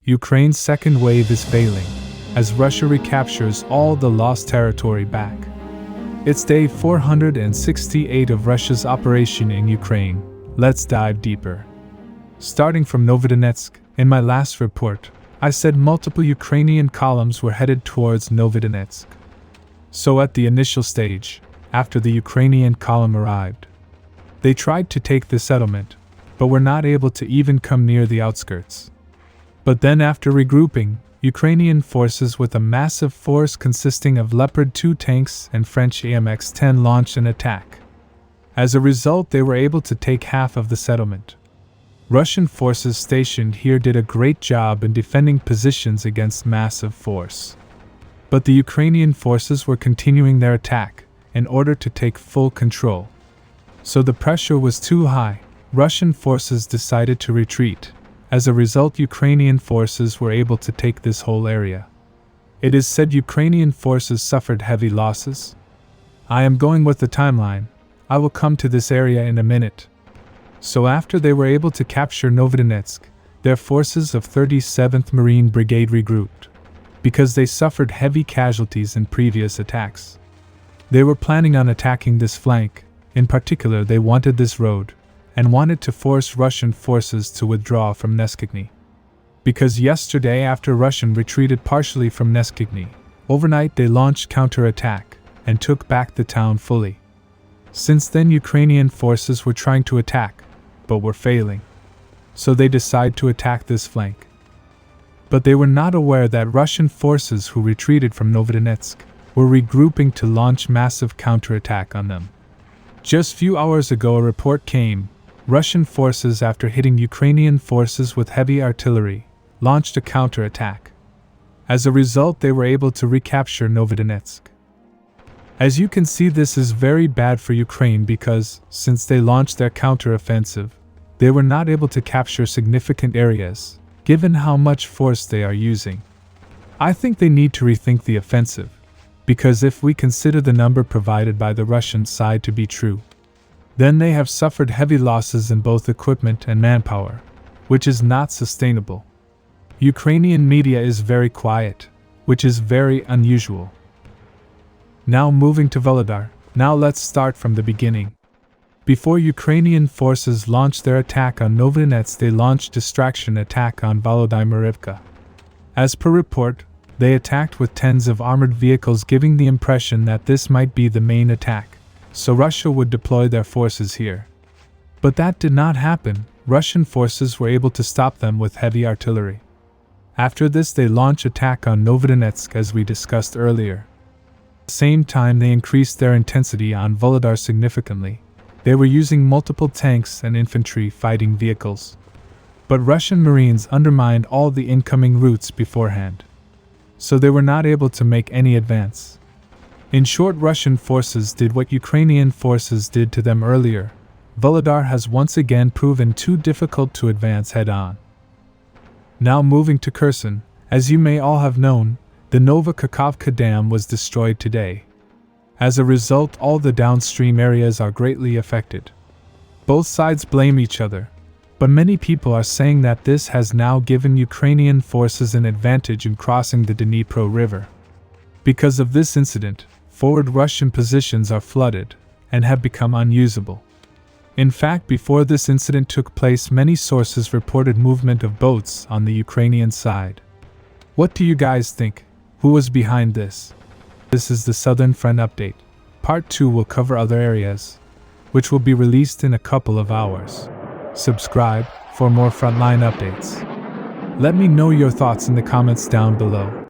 Ukraine's second wave is failing, as Russia recaptures all the lost territory back. It's day 468 of Russia's operation in Ukraine. Let's dive deeper. Starting from Novadenetsk, in my last report, I said multiple Ukrainian columns were headed towards Novadenetsk. So at the initial stage, after the Ukrainian column arrived, they tried to take the settlement, but were not able to even come near the outskirts. But then after regrouping, Ukrainian forces with a massive force consisting of Leopard 2 tanks and French AMX-10 launched an attack. As a result, they were able to take half of the settlement. Russian forces stationed here did a great job in defending positions against massive force. But the Ukrainian forces were continuing their attack in order to take full control. So the pressure was too high. Russian forces decided to retreat. As a result, Ukrainian forces were able to take this whole area. It is said Ukrainian forces suffered heavy losses. I am going with the timeline. I will come to this area in a minute. So after they were able to capture Novadenetsk, their forces of 37th Marine Brigade regrouped, because they suffered heavy casualties in previous attacks. They were planning on attacking this flank. In particular, they wanted this road, and wanted to force Russian forces to withdraw from Neskigny. Because yesterday, after Russian retreated partially from Neskigny, overnight they launched counterattack and took back the town fully. Since then, Ukrainian forces were trying to attack, but were failing. So they decided to attack this flank. But they were not aware that Russian forces who retreated from Novadenetsk were regrouping to launch massive counterattack on them. Just few hours ago, a report came. Russian forces, after hitting Ukrainian forces with heavy artillery, launched a counterattack. As a result, they were able to recapture Novadenetsk. As you can see, this is very bad for Ukraine because, since they launched their counteroffensive, they were not able to capture significant areas, given how much force they are using. I think they need to rethink the offensive, because if we consider the number provided by the Russian side to be true, then they have suffered heavy losses in both equipment and manpower, which is not sustainable. Ukrainian media is very quiet, which is very unusual. Now moving to Volodar, now let's start from the beginning. Before Ukrainian forces launched their attack on Novadenetsk, they launched distraction attack on Volodar Maryinka. As per report, they attacked with tens of armored vehicles, giving the impression that this might be the main attack, so Russia would deploy their forces here. But that did not happen. Russian forces were able to stop them with heavy artillery. After this, they launched attack on Novadenetsk as we discussed earlier. At the same time, they increased their intensity on Volodar significantly. They were using multiple tanks and infantry fighting vehicles. But Russian Marines undermined all the incoming routes beforehand, so they were not able to make any advance. In short, Russian forces did what Ukrainian forces did to them earlier. Volodar has once again proven too difficult to advance head-on. Now moving to Kherson, as you may all have known, the Novadenetsk dam was destroyed today. As a result, all the downstream areas are greatly affected. Both sides blame each other, but many people are saying that this has now given Ukrainian forces an advantage in crossing the Dnipro River. Because of this incident, forward Russian positions are flooded and have become unusable. In fact, before this incident took place, many sources reported movement of boats on the Ukrainian side. What do you guys think? Who was behind this? This is the Southern Front update. Part 2 will cover other areas, which will be released in a couple of hours. Subscribe for more frontline updates. Let me know your thoughts in the comments down below.